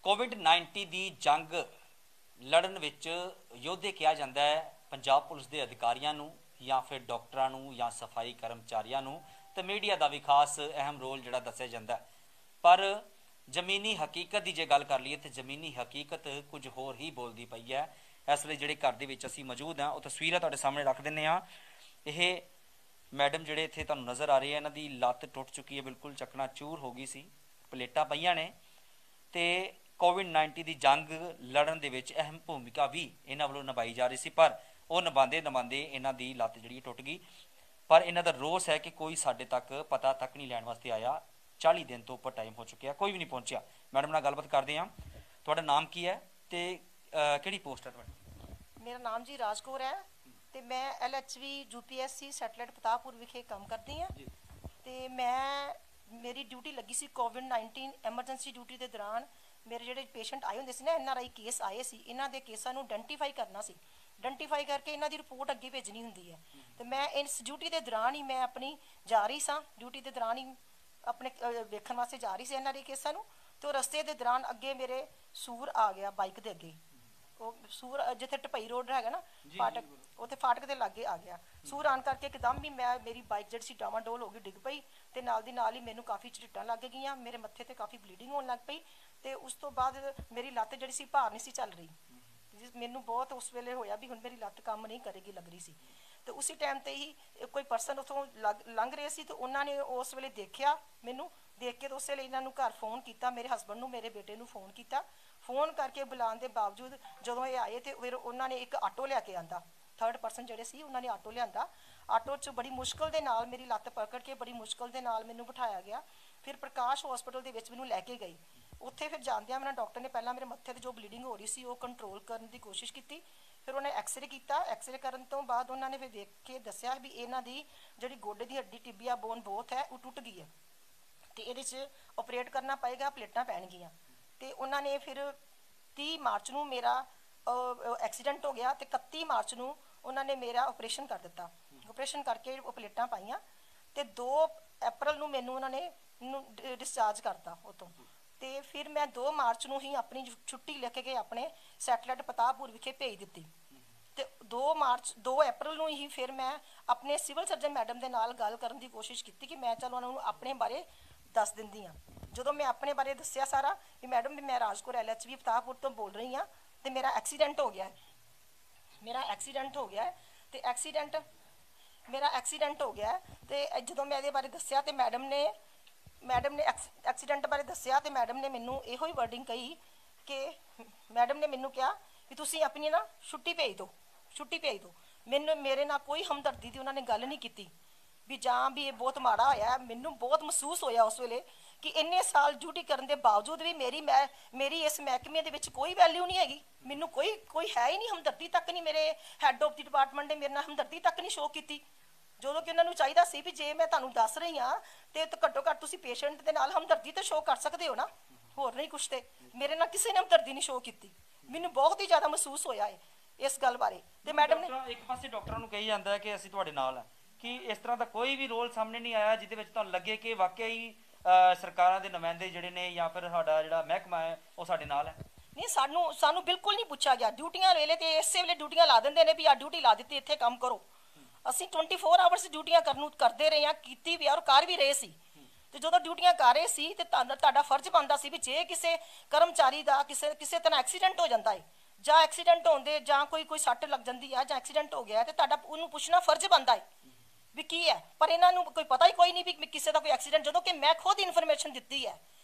कोविड-19 की जंग लड़न विच योद्धे कहा जाता है पंजाब पुलिस के अधिकारियों नूं या फिर डॉक्टरां नूं या सफाई कर्मचारियों नूं ते मीडिया का भी खास अहम रोल जिहड़ा दस्सिया जाता है। पर जमीनी हकीकत की जे गल कर लीए तो जमीनी हकीकत कुछ होर ही बोलती पई है। इस वे जिहड़े घर दे विच असीं मौजूद हाँ, वो तस्वीर तुहाडे सामने रख दिंदे हाँ। यह मैडम जिहड़े इत्थे तुहानूं नज़र आ रहे हैं, इन्हां दी लत्त टुट चुकी है, बिल्कुल चकना चूर हो गई सी, प्लेटां पईयां ने ते कोविड-19 की जंग लड़न दे विच अहम भूमिका भी इन्हां वल्लों निभाई जा रही सी, पर वो निभांदे इन्हां दी लत्त जिहड़ी टुट गई। पर इन्हां दा रोस है कि कोई साडे तक पता तक नहीं लैण वास्ते आया। 40 दिन तो उपर टाइम हो चुकिया, कोई भी नहीं पहुंचा। मैडम नाल गलबात करदे हां। तुहाडा नाम की है ते किहड़ी पोस्ट है तुहाडी? मेरा नाम जी राजकौर है ते मैं LHV UPSC सैटेलाइट पतापुर विखे काम करती हाँ। ते मैं मेरी ड्यूटी लगी सी कोविड-19 एमरजेंसी ड्यूटी के दौरान मेरे ਜਿਹੜੇ पेशेंट आए होंगे ना, NRI केस आए सी, इन्हां दे केसां नूं आइडेंटिफाई करना सी, आइडेंटिफाई करके इन्हां दी रिपोर्ट अगे भेजनी हुंदी है। तो मैं इस ड्यूटी के दौरान ही मैं अपनी जा रही सां, ड्यूटी के दौरान ही अपने वेखण वास्ते जा रही सी NRI केसां नूं। तो रस्ते के दौरान अगे मेरे सूर आ गया बाइक के अगे, सूर जिथे टपई रोड है ना फाटक, उत्थे फाटक के लागे आ गया। सूर आन करके एकदम ही मेरी बाइक जी डामाडोल हो गई, डिग पई ते नाल दी नाल ही मैनू काफ़ी झरीटां लग गई, मेरे मत्थे ते काफ़ी ब्लीडिंग होने लग पई ते उस तो बाद मेरी लत्त जिहड़ी सी भार नहीं सी चल रही। मैनू बहुत उस वेले होया भी हुण मेरी लत्त काम नहीं करेगी लग रही सी। तो उसी टाइम ते ही कोई परसन उतों लंघ रहे सी, तो उन्होंने उस वेले देखिया, मैनू देख के तो उस वेले इन्होंने घर फोन किया, मेरे हसबैंड नूं मेरे बेटे नूं फोन किया। फोन करके बुलाने के बावजूद जो ये आए तो फिर उन्होंने एक आटो लैके आंदा, थर्ड परसन जिहड़े सी उन्होंने आटो लिया। आटो च बड़ी मुश्किल के नाल मेरी लत्त पकड़ के बड़ी मुश्किल के नाल मैनू बिठाया गया। फिर प्रकाश हॉस्पिटल के विच मैनू लैके गई। उत्थे फिर जांदियां मेरा डॉक्टर ने पहला मेरे मत्थे ते जो ब्लीडिंग हो रही सी वो कंट्रोल करने की कोशिश की। फिर उन्हें एक्सरे किया, एक्सरे करन तो बाद उन्होंने फिर देख के दस्सिया भी इन्हां दी जिहड़ी गोडे की हड्डी टिबिया बोन बोथ है वो टुट गई है, तो ये ऑपरेट करना पएगा, प्लेटां पैणगियां। तो उन्होंने फिर 30 मार्च नूं मेरा एक्सीडेंट हो गया, तो 31 मार्च नूं उन्होंने मेरा ऑपरेशन कर दिता। ऑपरेशन करके वो प्लेटां पाईयां ते 2 अप्रैल नूं मैनू उन्होंने डिस्चार्ज करता उतों। तो फिर मैं 2 मार्च नूं ही अपनी छुट्टी लिख के अपने सैटेलाइट पतापुर विखे भेज दी। तो 2 अप्रैल नूं ही फिर मैं अपने सिविल सर्जन मैडम के नाल गल करन दी कोशिश की कि मैं चलो उन्होंने अपने बारे दस दिंदी हाँ। जो मैं अपने बारे दस्सिया सारा भी मैडम भी मैं राजकौर LHV पतापुर तो बोल रही हाँ, तो मेरा एक्सीडेंट हो गया है, मेरा एक्सीडेंट हो गया है। तो मेरा एक्सीडेंट हो गया है। तो जो मैं ये बारे दस्सिया तो मैडम ने एक्सीडेंट बारे दस्सिया तो मैडम ने मैनू इहो ही वर्डिंग कही कि मैडम ने मैनू कहा कि तुसीं अपनी ना छुट्टी भेज दो, छुट्टी भेज दो। मैनू मेरे नाल कोई हमदर्दी की उन्होंने गल नहीं की भी जां भी ये बहुत माड़ा होया। मैनू बहुत महसूस होया उस वेले कि इन्ने साल ड्यूटी करने के बावजूद भी मेरी इस महकमे दे विच कोई वैल्यू नहीं हैगी। मैनू कोई है ही नहीं, हमदर्दी तक नहीं, मेरे हैड ऑफ द डिपार्टमेंट ने मेरे नाल हमदर्दी तक नहीं शो की। जो कि उन्होंने चाहिए सी भी जे मैं तुहानूं दस रही हाँ तो घट्टो घट्ट तुसीं पेशेंट के नाल हमदर्दी तो शो कर सकते हो ना, होर नहीं कुछ। तो मेरे नाल किसी ने हमदर्दी नहीं शो की। मैनू बहुत ही ज़्यादा महसूस होया है इस गल बारे। तो मैडम ने एक पासे डॉक्टरां नूं कही जांदा है कि असीं तुहाडे नाल हां, कि इस तरह का कोई भी रोल सामने नहीं आया जिहदे विच तुहानूं लगे कि वाकई ही सरकारां दे नुमाइंदे जिहड़े ने या फिर साडा जिहड़ा महकमा है वो साडे नाल है? नहीं, सानू बिल्कुल नहीं पूछा गया। ड्यूटियां वेले तो इस वेले ड्यूटियां ला देंगे ने भी आ ड्यूटी ला दी, इत्थे काम करो। असीं 24 आवर्स ड्यूटियां करते रहे हैं, कीती भी और कर भी रहे सी। तो जो ड्यूटियां कर रहे सी तो तुहाडा फर्ज बनता सी भी जे किसी कर्मचारी का किसी तरह एक्सीडेंट हो जाता है जां एक्सीडेंट होंदे जां कोई सट्ट लग जाती है जां एक्सीडेंट हो गया तो तुहाडा उहनूं पुछना फर्ज बनता है भी की है। पर इन्हों कोई पता ही कोई नहीं भी किसी का कोई एक्सीडेंट, जो कि मैं खुद इन्फॉर्मेशन दी है,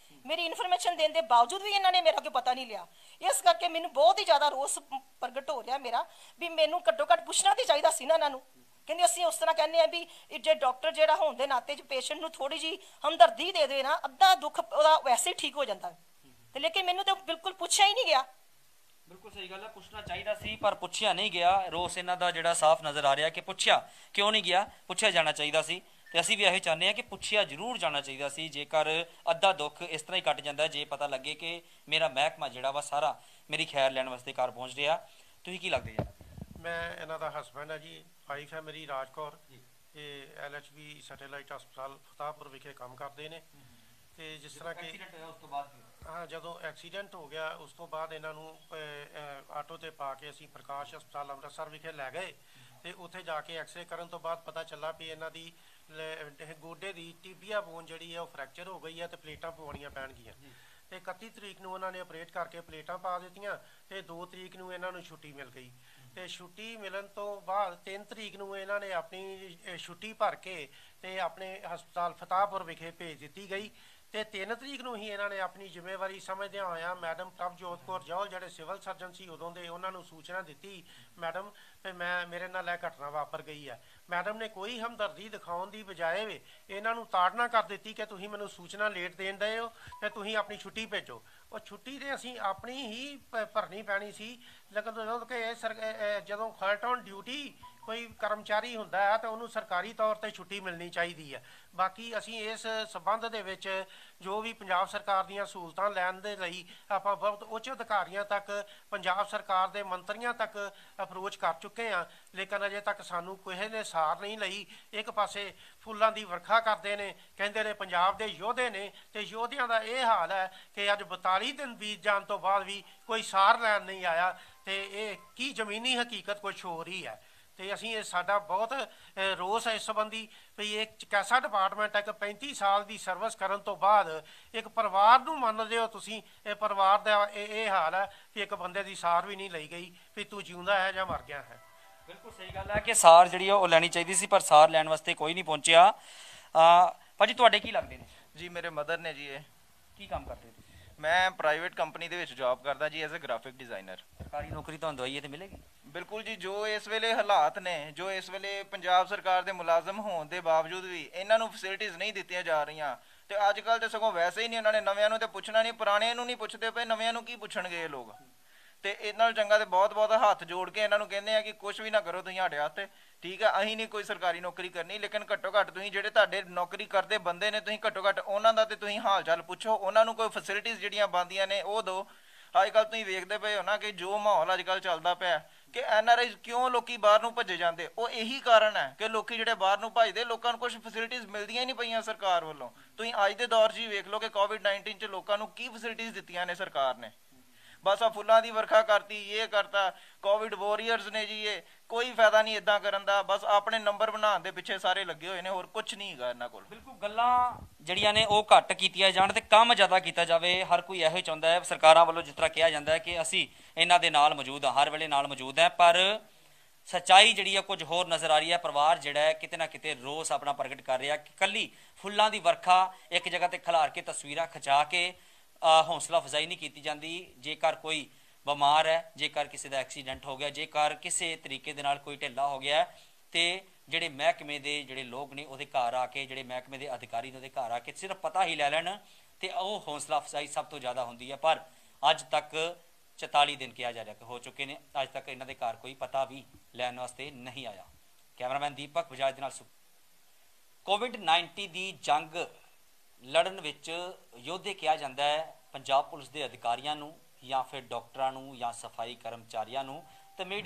मेरी इन्फॉर्मेशन देने के बावजूद भी इन्होंने मेरा कोई पता नहीं लिया। इस करके मैनू बहुत ही ज़्यादा रोस प्रगट हो रहा मेरा भी मैनू घट्टो घट्ट पुछना तो चाहिए सी ना इन्हों। कहते असीं उस तरह कहने भी जे डॉक्टर जो होने के नाते पेशेंट नूं थोड़ी जी हमदर्दी दे दे ना, अद्धा दुख वैसे ही ठीक हो जाता है। तो लेकिन मैनू तो बिल्कुल पूछा ही नहीं गया। बिल्कुल सही गल है, पुछना चाहिए सी पर पुछया नहीं गया। रोस इन्हां दा जिहड़ा साफ नज़र आ रहा कि पुछया क्यों नहीं गया, पुछया जाना चाहिए सी। तो असीं भी यही चाहते हैं कि पुछया जरूर जाना चाहिए सी। जेकर अद्धा दुख इस तरह ही कट जाता है जे पता लगे कि मेरा महकमा जिहड़ा वा सारा मेरी खैर लैण वास्ते घर पहुँच रहा। तुसीं की लगदे जी? मैं इन्हां दा हसबैंड है जी, वाइफ है मेरी राजकौर। ये LHV सैटेलाइट हस्पताल फताहपुर विखे काम करते हैं। ਤੇ ਜਿਸ ਤਰ੍ਹਾਂ ਕਿ ਐਕਸੀਡੈਂਟ ਹੋਇਆ ਉਸ ਤੋਂ ਬਾਅਦ ਹਾਂ, ਜਦੋਂ ਐਕਸੀਡੈਂਟ ਹੋ ਗਿਆ ਉਸ ਤੋਂ ਬਾਅਦ ਇਹਨਾਂ ਨੂੰ ਆਟੋ ਤੇ ਪਾ ਕੇ ਅਸੀਂ ਪ੍ਰਕਾਸ਼ ਹਸਪਤਾਲ ਅੰਮ੍ਰਿਤਸਰ ਵਿਖੇ ਲੈ ਗਏ ਤੇ ਉੱਥੇ ਜਾ ਕੇ ਐਕਸਰੇ ਕਰਨ ਤੋਂ ਬਾਅਦ ਪਤਾ ਚੱਲਾ ਵੀ ਇਹਨਾਂ ਦੀ ਗੋਡੇ ਦੀ ਟੀਬੀਆ ਬੋਨ ਜਿਹੜੀ ਹੈ ਉਹ ਫ੍ਰੈਕਚਰ ਹੋ ਗਈ ਹੈ ਤੇ ਪਲੇਟਾਂ ਪਵਾਉਣੀਆਂ ਪੈਣਗੀਆਂ। ਤੇ 31 ਤਰੀਕ ਨੂੰ ਉਹਨਾਂ ਨੇ ਆਪਰੇਟ ਕਰਕੇ ਪਲੇਟਾਂ ਪਾ ਦਿੱਤੀਆਂ ਤੇ 2 ਤਰੀਕ ਨੂੰ ਇਹਨਾਂ ਨੂੰ ਛੁੱਟੀ ਮਿਲ ਗਈ। ਤੇ ਛੁੱਟੀ ਮਿਲਣ ਤੋਂ ਬਾਅਦ 3 ਤਰੀਕ ਨੂੰ ਇਹਨਾਂ ਨੇ ਆਪਣੀ ਛੁੱਟੀ ਭਰ ਕੇ ਤੇ ਆਪਣੇ ਹਸਪਤਾਲ ਫਤਾਹਪੁਰ ਵਿਖੇ ਭੇਜ ਦਿੱਤੀ ਗਈ। ਤੇ 3 ਤਰੀਕ ਨੂੰ ਹੀ ਇਹਨਾਂ ਨੇ ਆਪਣੀ ਜ਼ਿੰਮੇਵਾਰੀ ਸਮਝਦਿਆਂ ਹੋਇਆਂ ਮੈਡਮ ਪ੍ਰਭਜੋਤ ਕੌਰ ਜੌਹਲ ਜਿਹੜੇ ਸਿਵਲ ਸਰਜਨ ਸੀ ਉਦੋਂ ਦੇ, ਉਹਨਾਂ ਨੂੰ ਸੂਚਨਾ ਦਿੱਤੀ ਮੈਡਮ ਮੇਰੇ ਨਾਲ ਇਹ ਘਟਨਾ ਵਾਪਰ ਗਈ ਹੈ। ਮੈਡਮ ਨੇ ਕੋਈ ਹਮਦਰਦੀ ਦਿਖਾਉਣ ਦੀ ਬਜਾਏ ਇਹਨਾਂ ਨੂੰ ਤਾੜਨਾ ਕਰ ਦਿੱਤੀ ਕਿ ਤੁਸੀਂ ਮੈਨੂੰ ਸੂਚਨਾ ਲੇਟ ਦੇਣ ਡਏ ਹੋ ਤੇ ਤੁਸੀਂ ਆਪਣੀ ਛੁੱਟੀ ਭੇਜੋ। ਉਹ ਛੁੱਟੀ ਤੇ ਅਸੀਂ ਆਪਣੀ ਹੀ ਭਰਨੀ ਪੈਣੀ ਸੀ, ਲੇਕਿਨ ਜਦੋਂ ਖਲਟ ਔਨ ਡਿਊਟੀ ਕੋਈ ਕਰਮਚਾਰੀ ਹੁੰਦਾ ਹੈ ਤਾਂ ਉਹਨੂੰ ਸਰਕਾਰੀ ਤੌਰ 'ਤੇ ਛੁੱਟੀ ਮਿਲਣੀ ਚਾਹੀਦੀ ਹੈ। ਬਾਕੀ ਅਸੀਂ ਇਸ ਸੰਬੰਧ ਦੇ ਵਿੱਚ ਜੋ ਵੀ ਪੰਜਾਬ ਸਰਕਾਰ ਦੀਆਂ ਸਹੂਲਤਾਂ ਲੈਣ ਦੇ ਲਈ ਆਪਾਂ ਬਹੁਤ ਉੱਚ ਅਧਿਕਾਰੀਆਂ ਤੱਕ, ਪੰਜਾਬ ਸਰਕਾਰ ਦੇ ਮੰਤਰੀਆਂ ਤੱਕ ਅਪਰੋਚ ਕਰ ਚੁੱਕੇ ਹਾਂ, ਲੇਕਿਨ ਅਜੇ ਤੱਕ ਸਾਨੂੰ ਕਿਸੇ ਨੇ ਸਾਰ ਨਹੀਂ ਲਈ। ਇੱਕ ਪਾਸੇ ਫੁੱਲਾਂ ਦੀ ਵਰਖਾ ਕਰਦੇ ਨੇ, ਕਹਿੰਦੇ ਨੇ ਪੰਜਾਬ ਦੇ ਯੋਧੇ ਨੇ, ਤੇ ਯੋਧਿਆਂ ਦਾ ਇਹ ਹਾਲ ਹੈ ਕਿ ਅੱਜ 42 ਦਿਨ ਬੀਤ ਜਾਣ ਤੋਂ ਬਾਅਦ ਵੀ ਕੋਈ ਸਾਰ ਲੈਣ ਨਹੀਂ ਆਇਆ। ਤੇ ਇਹ ਕੀ ਜ਼ਮੀਨੀ ਹਕੀਕਤ ਕੁਛ ਹੋ ਰਹੀ ਹੈ। ਤੇ ਅਸੀਂ ਇਹ ਸਾਡਾ ਬਹੁਤ ਰੋਸ ਹੈ ਇਸ ਸੰਬੰਧੀ ਵੀ ਇੱਕ ਕੈਸਾ ਡਿਪਾਰਟਮੈਂਟ ਹੈ ਕਿ 35 ਸਾਲ ਦੀ ਸਰਵਿਸ ਕਰਨ ਤੋਂ ਬਾਅਦ ਇੱਕ ਪਰਿਵਾਰ ਨੂੰ ਮੰਨਦੇ ਹੋ ਤੁਸੀਂ, ਇਹ ਪਰਿਵਾਰ ਦਾ ਇਹ ਹਾਲ ਹੈ ਕਿ ਇੱਕ ਬੰਦੇ ਦੀ ਸਾਰ ਵੀ ਨਹੀਂ ਲਈ ਗਈ ਵੀ ਤੂੰ ਜਿਉਂਦਾ ਹੈ ਜਾਂ ਮਰ ਗਿਆ ਹੈ। ਬਿਲਕੁਲ ਸਹੀ ਗੱਲ ਹੈ ਕਿ ਸਾਰ ਜਿਹੜੀ ਉਹ ਲੈਣੀ ਚਾਹੀਦੀ ਸੀ, ਪਰ ਸਾਰ ਲੈਣ ਵਾਸਤੇ ਕੋਈ ਨਹੀਂ ਪਹੁੰਚਿਆ। ਭਾਜੀ ਤੁਹਾਡੇ ਕੀ ਲੱਗਦੇ ਨੇ? ਜੀ ਮੇਰੇ ਮਦਰ ਨੇ ਜੀ। ਇਹ ਕੀ ਕੰਮ ਕਰਦੇ ਤੁਸੀਂ? ਮੈਂ ਪ੍ਰਾਈਵੇਟ ਕੰਪਨੀ ਦੇ ਵਿੱਚ ਜੌਬ ਕਰਦਾ ਜੀ ਐਜ਼ ਅ ਗ੍ਰਾਫਿਕ ਡਿਜ਼ਾਈਨਰ। ਸਰਕਾਰੀ ਨੌਕਰੀ ਤੁਹਾਨੂੰ ਦਵਾਈਏ ਤੇ ਮਿਲੇਗੀ? ਬਿਲਕੁਲ ਜੀ। ਜੋ ਇਸ ਵੇਲੇ ਹਾਲਾਤ ਨੇ, ਜੋ ਇਸ ਵੇਲੇ ਪੰਜਾਬ ਸਰਕਾਰ ਦੇ ਮੁਲਾਜ਼ਮ ਹੋਣ ਦੇ ਬਾਵਜੂਦ ਵੀ ਇਹਨਾਂ ਨੂੰ ਫੈਸਿਲਿਟੀਜ਼ ਨਹੀਂ ਦਿੱਤੀਆਂ ਜਾ ਰਹੀਆਂ। ਤੇ ਅੱਜ ਕੱਲ੍ਹ ਤੇ ਸਗੋਂ ਵੈਸੇ ਹੀ ਨਹੀਂ, ਇਹਨਾਂ ਨੇ ਨਵਿਆਂ ਨੂੰ ਤੇ ਪੁੱਛਣਾ ਨਹੀਂ, ਪੁਰਾਣਿਆਂ ਨੂੰ ਨਹੀਂ ਪੁੱਛਦੇ ਪਏ, ਨਵਿਆਂ ਨੂੰ ਕੀ ਪੁੱਛਣਗੇ ਇਹ ਲੋਕ। ਤੇ ਇਹਨਾਂ ਨਾਲ ਚੰਗਾ ਤੇ ਬਹੁਤ ਬਹੁਤ ਹੱਥ ਜੋੜ ਕੇ ਇਹਨਾਂ ਨੂੰ ਕਹਿੰਦੇ ਆ ਕਿ ਕੁਛ ਵੀ ਨਾ ਕਰੋ ਤੁਸੀਂ ਸਾਡੇ ਵਾਸਤੇ, ਠੀਕ ਆ। ਅਸੀਂ ਨਹੀਂ ਕੋਈ ਸਰਕਾਰੀ ਨੌਕਰੀ ਕਰਨੀ, ਲੇਕਿਨ ਘੱਟੋ ਘੱਟ ਤੁਸੀਂ ਜਿਹੜੇ ਤੁਹਾਡੇ ਨੌਕਰੀ ਕਰਦੇ ਬੰਦੇ ਨੇ, ਤੁਸੀਂ ਘੱਟੋ ਘੱਟ ਉਹਨਾਂ ਦਾ ਤੇ ਤੁਸੀਂ ਹਾਲ ਚਾਲ ਪੁੱਛੋ, ਉਹਨਾਂ ਨੂੰ ਕੋਈ ਫੈਸਿਲਿਟੀਜ਼ ਜਿਹੜੀਆਂ ਬਣਦੀਆਂ ਨੇ ਉਹ ਦਿਓ। ਅੱਜ ਕੱਲ੍ਹ ਤੁਸੀਂ ਵੇਖਦੇ ਪਏ ਹੋ ਨਾ ਕਿ ਜੋ ਮਾਹੌਲ ਅੱਜ ਕੱਲ੍ਹ ਚੱਲਦਾ ਪਿਆ ਕਿ NRI ਕਿਉਂ ਲੋਕੀ ਬਾਹਰ ਨੂੰ ਭੱਜੇ ਜਾਂਦੇ, ਉਹ ਇਹੀ ਕਾਰਨ ਹੈ ਕਿ ਲੋਕੀ ਜਿਹੜੇ ਬਾਹਰ ਨੂੰ ਭੱਜਦੇ, ਲੋਕਾਂ ਨੂੰ ਕੁਝ ਫੈਸਿਲਿਟੀਜ਼ ਮਿਲਦੀਆਂ ਹੀ ਨਹੀਂ ਪਈਆਂ ਸਰਕਾਰ ਵੱਲੋਂ। ਤੁਸੀਂ ਅੱਜ ਦੇ ਦੌਰ 'ਚ ਹੀ ਵੇਖ ਲਓ ਕਿ COVID-19 'ਚ ਲੋਕਾਂ ਨੂੰ ਕੀ ਫੈਸਿਲਿਟੀਜ਼ ਦਿੱਤੀਆਂ ਨੇ ਸਰਕਾਰ ਨੇ। ਬਸ ਆ ਫੁੱਲਾਂ ਦੀ ਵਰਖਾ ਕਰਤੀ, ਇਹ ਕਰਤਾ। ਕੋਵਿਡ ਵਾਰੀਅਰਸ ਨੇ ਜੀ, ਇਹ ਕੋਈ ਫਾਇਦਾ ਨਹੀਂ ਇਦਾਂ ਕਰਨ ਦਾ, ਬਸ ਆਪਣੇ ਨੰਬਰ ਬਣਾਉਣ ਦੇ ਪਿੱਛੇ ਸਾਰੇ ਲੱਗੇ ਹੋਏ ਨੇ, ਹੋਰ ਕੁਝ ਨਹੀਂ ਹੈਗਾ ਇਹਨਾਂ ਕੋਲ। ਬਿਲਕੁਲ ਗੱਲਾਂ ਜਿਹੜੀਆਂ ਨੇ ਉਹ ਘੱਟ ਕੀਤੀਆਂ ਜਾਣ ਤੇ ਕੰਮ ਜ਼ਿਆਦਾ ਕੀਤਾ ਜਾਵੇ। ਹਰ ਕੋਈ ਇਹੋ ਚਾਹੁੰਦਾ ਹੈ, ਸਰਕਾਰਾਂ ਵੱਲੋਂ ਜਿਸ ਤਰ੍ਹਾਂ ਕਿਹਾ ਜਾਂਦਾ ਹੈ ਕਿ ਅਸੀਂ ਇਹਨਾਂ ਦੇ ਨਾਲ ਮੌਜੂਦ ਹਾਂ, ਹਰ ਵੇਲੇ ਨਾਲ ਮੌਜੂਦ ਹੈ, ਪਰ ਸੱਚਾਈ ਜਿਹੜੀ ਹੈ ਕੁਝ ਹੋਰ ਨਜ਼ਰ ਆ ਰਹੀ ਹੈ। ਪਰਿਵਾਰ ਜਿਹੜਾ ਹੈ ਕਿਤੇ ਨਾ ਕਿਤੇ ਰੋਸ ਆਪਣਾ ਪ੍ਰਗਟ ਕਰ ਰਿਹਾ ਕਿ ਕੱਲੀ ਫੁੱਲਾਂ ਦੀ ਵਰਖਾ ਇੱਕ ਜਗ੍ਹਾ ਤੇ ਖਿਲਾਰ ਕੇ ਤਸਵੀਰਾਂ ਖਿਚਾ ਕੇ ਹੌਸਲਾ ਅਫਜ਼ਾਈ ਨਹੀਂ ਕੀਤੀ ਜਾਂਦੀ। ਜੇਕਰ ਕੋਈ ਬਿਮਾਰ ਹੈ, ਜੇਕਰ ਕਿਸੇ ਦਾ ਐਕਸੀਡੈਂਟ ਹੋ ਗਿਆ, ਜੇਕਰ ਕਿਸੇ ਤਰੀਕੇ ਦੇ ਨਾਲ ਕੋਈ ਢਿੱਲਾ ਹੋ ਗਿਆ, ਤੇ ਜਿਹੜੇ ਮਹਿਕਮੇ ਦੇ ਜਿਹੜੇ ਲੋਕ ਨੇ ਉਹਦੇ ਘਰ ਆ ਕੇ, ਜਿਹੜੇ ਮਹਿਕਮੇ ਦੇ ਅਧਿਕਾਰੀ ਨੇ ਉਹਦੇ ਘਰ ਆ ਕੇ ਸਿਰਫ ਪਤਾ ਹੀ ਲੈ ਲੈਣ ਤੇ ਉਹ ਹੌਸਲਾ ਅਫਜ਼ਾਈ ਸਭ ਤੋਂ ਜ਼ਿਆਦਾ ਹੁੰਦੀ ਹੈ। ਪਰ ਅੱਜ ਤੱਕ 44 ਦਿਨ ਕਿਹਾ ਜਾ ਰਿਹਾ ਕਿ ਹੋ ਚੁੱਕੇ ਨੇ, ਅੱਜ ਤੱਕ ਇਹਨਾਂ ਦੇ ਘਰ ਕੋਈ ਪਤਾ ਵੀ ਲੈਣ ਵਾਸਤੇ ਨਹੀਂ ਆਇਆ। ਕੈਮਰਾਮੈਨ ਦੀਪਕ ਬਜਾਜ ਦੇ ਨਾਲ COVID-19 ਦੀ ਜੰਗ ਲੜਨ ਵਿੱਚ ਯੋਧੇ ਕਿਹਾ ਜਾਂਦਾ ਹੈ ਪੰਜਾਬ ਪੁਲਿਸ ਦੇ ਅਧਿਕਾਰੀਆਂ ਨੂੰ, ਜਾਂ ਫਿਰ ਡਾਕਟਰਾਂ ਨੂੰ, ਜਾਂ ਸਫਾਈ ਕਰਮਚਾਰੀਆਂ ਨੂੰ। ਤੇ ਮੀਡੀਆ